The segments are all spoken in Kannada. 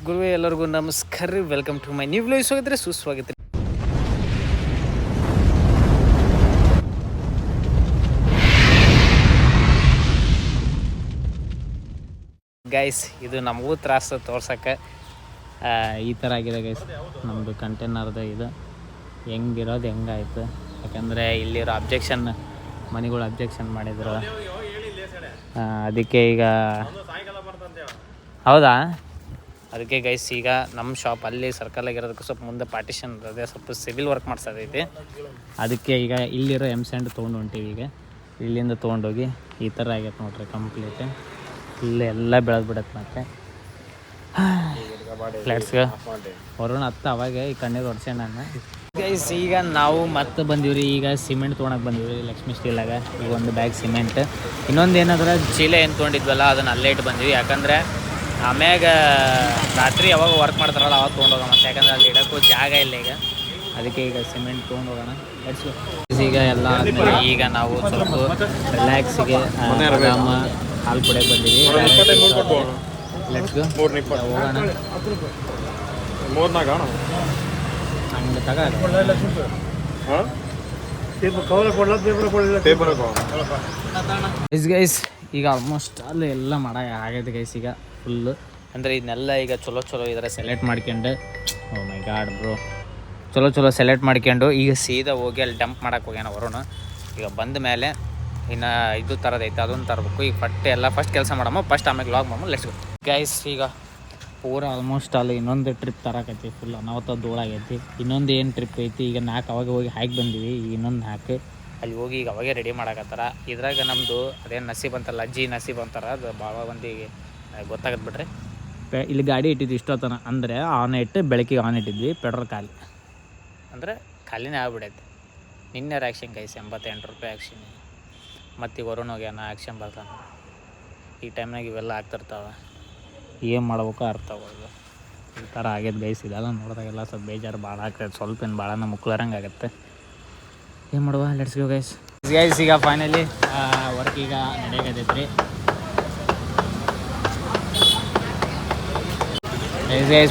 ಗುರುವೆ ಎಲ್ಲರಿಗೂ ನಮಸ್ಕಾರ ರೀ. Welcome to my new vlog. ಹೋಗಿದ್ರೆ ಸುಸ್ವಾಗತ ರೀ ಗೈಸ್. ಇದು ನಮಗೂ ತ್ರಾಸು ತೋರ್ಸಕ್ಕೆ. ಈ ಥರ ಆಗಿದೆ ಗೈಸ್ ನಮ್ಮದು ಕಂಟೈನರ್ದು. ಇದು ಹೆಂಗಿರೋದು ಹೆಂಗಾಯ್ತು, ಯಾಕಂದರೆ ಇಲ್ಲಿರೋ ಅಬ್ಜೆಕ್ಷನ್ ಮನೆಗಳು ಅಬ್ಜೆಕ್ಷನ್ ಮಾಡಿದ್ರು. ಅದಕ್ಕೆ ಈಗ ಹೌದಾ, ಅದಕ್ಕೆ ಗೈಸ್ ಈಗ ನಮ್ಮ ಶಾಪ್ ಅಲ್ಲಿ ಸರ್ಕಲಾಗಿರೋದಕ್ಕೆ ಸ್ವಲ್ಪ ಮುಂದೆ ಪಾರ್ಟಿಷನ್ ಇರೋದೆ, ಸ್ವಲ್ಪ ಸಿವಿಲ್ ವರ್ಕ್ ಮಾಡ್ಸೋದೈತಿ. ಅದಕ್ಕೆ ಈಗ ಇಲ್ಲಿರೋ ಸ್ಯಾಂಡ್ ತೊಗೊಂಡು ಹೊಂಟೀವಿ. ಈಗ ಇಲ್ಲಿಂದ ತೊಗೊಂಡೋಗಿ ಈ ಥರ ಆಗೈತೆ ನೋಡ್ರಿ ಕಂಪ್ಲೀಟ್. ಇಲ್ಲೇ ಎಲ್ಲ ಬೆಳೆದು ಬಿಡತ್ತೆ. ಮತ್ತೆ ಫ್ಲಾಟ್ಸ್ಗೆ ಹೊರೋಣ ಹತ್ತ ಅವಾಗ ಈ ಕಣ್ಣೀರು ಹೊಡ್ಸೆ ನಾನು ಗೈಸ್. ಈಗ ನಾವು ಮತ್ತೆ ಬಂದೀವ್ರಿ. ಈಗ ಸಿಮೆಂಟ್ ತೊಗೊಳಕ್ಕೆ ಬಂದೀವ್ರಿ ಲಕ್ಷ್ಮೀ ಸ್ಟೀಲಾಗ. ಈಗ ಒಂದು ಬ್ಯಾಗ್ ಸಿಮೆಂಟ್, ಇನ್ನೊಂದು ಏನಾದ್ರೆ ಚೀಲ ಏನು ತೊಗೊಂಡಿದ್ವಲ್ಲ ಅದನ್ನು ಅಲ್ಲೇ ಇಟ್ಟು ಬಂದೀವಿ. ಯಾಕಂದರೆ ಆಮ್ಯಾಗ ರಾತ್ರಿ ಯಾವಾಗ ವರ್ಕ್ ಮಾಡ್ತಾರಲ್ಲ ಅವಾಗ ತೊಗೊಂಡೋಗೋಣ ಮತ್ತೆ, ಯಾಕಂದ್ರೆ ಅಲ್ಲಿ ಇಡೋಕ್ಕೂ ಜಾಗ ಇಲ್ಲ ಈಗ. ಅದಕ್ಕೆ ಈಗ ಸಿಮೆಂಟ್ ತೊಗೊಂಡೋಗೋಣ. ಈಗ ಎಲ್ಲ ಆದಮೇಲೆ ಈಗ ನಾವು ಸ್ವಲ್ಪ ರಿಲ್ಯಾಕ್ಸಿಗೆ ಹಾಲು ಕುಡಿಯೋಕೆ ಬಂದೀವಿ. ಲೆಟ್ಸ್ ಗೋ ಹೋಗೋಣ. ಹಂಗೆ ಗೈಸ್ ಈಗ ಆಲ್ಮೋಸ್ಟ್ ಅಲ್ಲಿ ಎಲ್ಲ ಆಗೈತೆ ಗೈಸ್. ಈಗ ಫುಲ್ಲು ಅಂದರೆ ಇದನ್ನೆಲ್ಲ ಈಗ ಚಲೋ ಇದರ ಸೆಲೆಕ್ಟ್ ಮಾಡ್ಕೊಂಡು, ಓ ಮೈ ಗಾಡ್ ಬ್ರೋ, ಚಲೋ ಸೆಲೆಕ್ಟ್ ಮಾಡ್ಕೊಂಡು ಈಗ ಸೀದಾ ಹೋಗಿ ಅಲ್ಲಿ ಡಂಪ್ ಮಾಡೋಕೆ ಹೋಗ್ಯಾನ ವರುಣ. ಈಗ ಬಂದ ಮೇಲೆ ಇನ್ನು ಇದು ಥರದೈತೆ ಅದೊಂದು ತರಬೇಕು. ಈಗ ಫಸ್ಟ್ ಕೆಲಸ ಮಾಡಮ್ಮ, ಫಸ್ಟ್ ಆಮೇಲೆ ಲಾಗ್ ಮಾಡಮ್ಮ. Let's go guys. ಈಗ ಪೂರ ಆಲ್ಮೋಸ್ಟ್ ಅಲ್ಲಿ ಇನ್ನೊಂದು ಟ್ರಿಪ್ ತರಕೈತಿ. ಫುಲ್ ಅನಾವತ್ತ ಧೂಳಾಗೈತಿ. ಇನ್ನೊಂದು ಏನು ಟ್ರಿಪ್ ಐತಿ ಈಗ 4 ಅವಾಗ ಹೋಗಿ ಹಾಕಿ ಬಂದೀವಿ. ಈಗ ಇನ್ನೊಂದು 4 ಅಲ್ಲಿ ಹೋಗಿ ಈಗ ಅವಾಗೇ ರೆಡಿ ಮಾಡಕತ್ತಾರ. ಇದ್ರಾಗ ನಮ್ಮದು ಅದೇನು ನಸೀಬ್ ಅಂತಲ್ಲ, ಅಜ್ಜಿ ನಸೀಬ್ ಅಂತಾರೆ. ಅದು ಭಾಳ ಮಂದಿಗೆ ಗೊತ್ತಾಗತ್ತೆ ಬಿಡ್ರಿ. ಇಲ್ಲಿ ಗಾಡಿ ಇಟ್ಟಿದ್ವಿ ಇಷ್ಟೊತ್ತನ, ಅಂದರೆ ಆನ್ ಇಟ್ಟು ಬೆಳಕಿಗೆ ಆನ್ ಇಟ್ಟಿದ್ವಿ. ಪೆಟ್ರೋಲ್ ಖಾಲಿ ಅಂದರೆ ಖಾಲಿನೇ ಆಗ್ಬಿಡೈತೆ. ನಿನ್ನೆ ಆ್ಯಕ್ಷನ್ ಗೈಸ್ 88 ರೂಪಾಯಿ ಆ್ಯಕ್ಷನ್. ಮತ್ತು ಈಗ ವರುಣ್ ಹೋಗ್ಯಾನ ಆ್ಯಕ್ಷನ್ ಬರ್ತಾನೆ. ಈ ಟೈಮ್ನಾಗ ಇವೆಲ್ಲ ಆಗ್ತಿರ್ತಾವೆ, ಏನು ಮಾಡ್ಬೇಕು ಅರ್ಥ ಆಗೋದು. ಈ ಥರ ಆಗೈತೆ ಗೈಸ್. ಇದೆಲ್ಲ ನೋಡಿದಾಗೆಲ್ಲ ಸ್ವಲ್ಪ ಬೇಜಾರು ಭಾಳ ಆಗ್ತೈತೆ. ಸ್ವಲ್ಪ ಏನು ಭಾಳ ನಮ್ಮ ಮುಕ್ಳರಂಗೆ ಆಗುತ್ತೆ. ಏನು ಮಾಡುವ, ಲೆಟ್ಸ್ ಗೋ ಗೈಸ್. ಈಗ ಫೈನಲಿ ವರ್ಕ್ ಈಗ ನಡೆಯಕತ್ತೈತೆ ರೀ.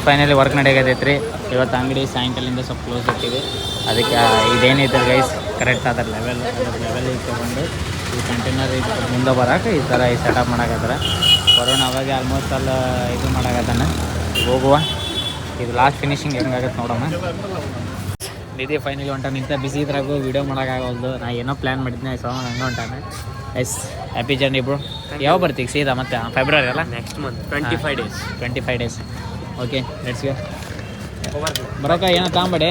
ಫೈನಲಿ ವರ್ಕ್ ನಡೆಯಕತ್ತೈತೆ ರೀ. ಇವತ್ತು ಅಂಗಡಿ ಸಾಯಂಕಾಲದಿಂದ ಸ್ವಲ್ಪ ಕ್ಲೋಸ್ ಇರ್ತೀವಿ. ಅದಕ್ಕೆ ಇದೇನೈತೆ ಗೈಸ್ ಕರೆಕ್ಟ್ ಅದರ ಲೆವೆಲಿಗೆ ತೊಗೊಂಡು ಈ ಕಂಟೈನರ್ ಮುಂದೆ ಬರೋಕೆ ಈ ಥರ ಈ ಸೆಟಪ್ ಮಾಡಕತ್ತಾರ. ಬರೋಣ ಅವಾಗ ಆಲ್ಮೋಸ್ಟ್ ಅಲ್ಲಿ ಇದು ಮಾಡಕತ್ತಾನೆ. ಹೋಗುವ, ಇದು ಲಾಸ್ಟ್ ಫಿನಿಶಿಂಗ್ ಹೆಂಗಾಗತ್ತೆ ನೋಡೋಣ. ನಿಧಿ ಫೈನಲಿ ಹೊಂಟಾನೆ. ಇಂಥ ಬಿಸಿ ಇದ್ರಾಗೂ ವೀಡಿಯೋ ಮಾಡೋಕ್ಕಾಗೋದು. ನಾ ಏನೋ ಪ್ಲ್ಯಾನ್ ಮಾಡಿದ್ದೆ, ಸೋಮ ಹಂಗೆ ಹೊಂಟಾನೆ. Yes happy journey bro. ಯಾವ ಬರ್ತೀವಿ ಸೀದಾ ಮತ್ತೆ ಫೆಬ್ರವರಿ ಅಲ್ಲ, next month 25 days. Okay let's go. ಬರೋಕ ಏನೋ ತಗೊಂಬೇಡಿ,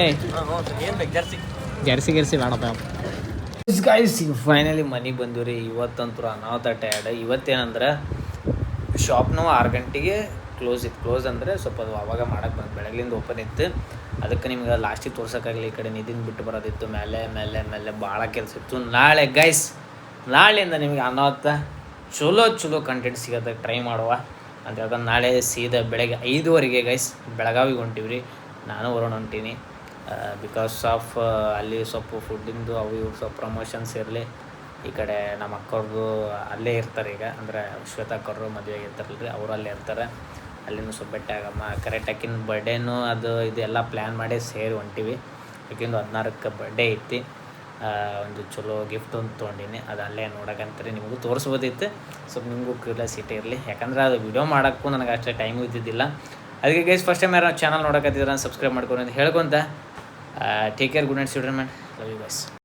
ಜರ್ಸಿ ಬೇಡಪ್ಪ. ಗೈಸ್ ಈಗ ಫೈನಲಿ ಮನೆಗೆ ಬಂದಿವಿ ರೀ. ಇವತ್ತಂತೂ ಅನಾಹುತ ಟಯರ್ಡ್. ಇವತ್ತೇನಂದ್ರೆ ಶಾಪ್ನೂ 6 ಗಂಟೆಗೆ ಕ್ಲೋಸ್ ಅಂದರೆ ಸ್ವಲ್ಪ ಅದು ಆವಾಗ ಮಾಡೋಕ್ಕೆ ಬಂದು ಬೆಳಗ್ಲಿಂದ ಓಪನ್ ಇತ್ತು. ಅದಕ್ಕೆ ನಿಮ್ಗೆ ಲಾಸ್ಟಿಗೆ ತೋರ್ಸೋಕ್ಕಾಗಲಿ. ಈ ಕಡೆ ನಿಧಿನ ಬಿಟ್ಟು ಬರೋದಿತ್ತು. ಮೇಲೆ ಭಾಳ ಕೆಲಸ ಇತ್ತು. ನಾಳೆ ಗೈಸ್, ನಾಳೆಯಿಂದ ನಿಮಗೆ ಅನಾಹುತ ಚಲೋ ಕಂಟೆಂಟ್ ಸಿಗೋದಕ್ಕೆ ಟ್ರೈ ಮಾಡುವ ಅಂತ ಹೇಳ್ಕೊಂಡು ನಾಳೆ ಸೀದಾ ಬೆಳಗ್ಗೆ 5:15 ಗೈಸ್ ಬೆಳಗಾವಿಗೆ ಹೊಂಟೀವಿ ರೀ. ನಾನು ವರುಣ್ ಹೊಂಟೀನಿ. ಬಿಕಾಸ್ ಆಫ್ ಅಲ್ಲಿ ಸ್ವಲ್ಪ ಫುಡ್ಡಿಂದು ಅವು ಇವು ಸ್ವಲ್ಪ ಪ್ರಮೋಷನ್ಸ್ ಇರಲಿ. ಈ ಕಡೆ ನಮ್ಮ ಅಕ್ಕವ್ರದ್ದು ಅಲ್ಲೇ ಇರ್ತಾರೆ ಈಗ, ಅಂದರೆ ಶ್ವೇತಾ ಅಕ್ಕವ್ರು ಮದುವೆ ಆಗಿರ್ತಾರಲ್ಲ ರೀ, ಅವರು ಅಲ್ಲೇ ಇರ್ತಾರೆ. ಅಲ್ಲಿನೂ ಸ್ವಲ್ಪ ಭೇಟಿ ಆಗಮ್ಮ. ಕರೆಕ್ಟ್ ಆಕಿನ ಬರ್ಡೇನೂ ಅದು ಇದೆಲ್ಲ ಪ್ಲ್ಯಾನ್ ಮಾಡಿ ಸೇರಿ ಹೊಂಟೀವಿ. ಯಾಕೆಂದು 16ಕ್ಕೆ ಬರ್ಡೇ ಐತಿ. ಒಂದು ಚಲೋ ಗಿಫ್ಟ್ ಒಂದು ತೊಗೊಂಡಿನಿ. ಅದು ಅಲ್ಲೇ ನೋಡೋಕ್ಕಂತಾರೆ ನಿಮಗೂ ತೋರಿಸ್ಬೋದಿತ್ತು. ಸ್ವಲ್ಪ ನಿಮಗೂ ಕ್ಯೂರಿಯಾಸಿಟಿ ಇರಲಿ, ಯಾಕಂದ್ರೆ ಅದು ವಿಡಿಯೋ ಮಾಡೋಕ್ಕೂ ನನಗೆ ಅಷ್ಟೇ ಟೈಮು ಇದ್ದಿದ್ದಿಲ್ಲ. ಅದಕ್ಕೆ ಗೈಸ್ ಫಸ್ಟ್ ಟೈಮ್ ಯಾರು ಚಾನಲ್ ನೋಡೋಕತ್ತಿದ್ರೆ ಸಬ್ಸ್ಕ್ರೈಬ್ ಮಾಡ್ಕೊಂಡು ಅಂತ ಹೇಳ್ಕೊಂತ take care, good night, children man, love you guys.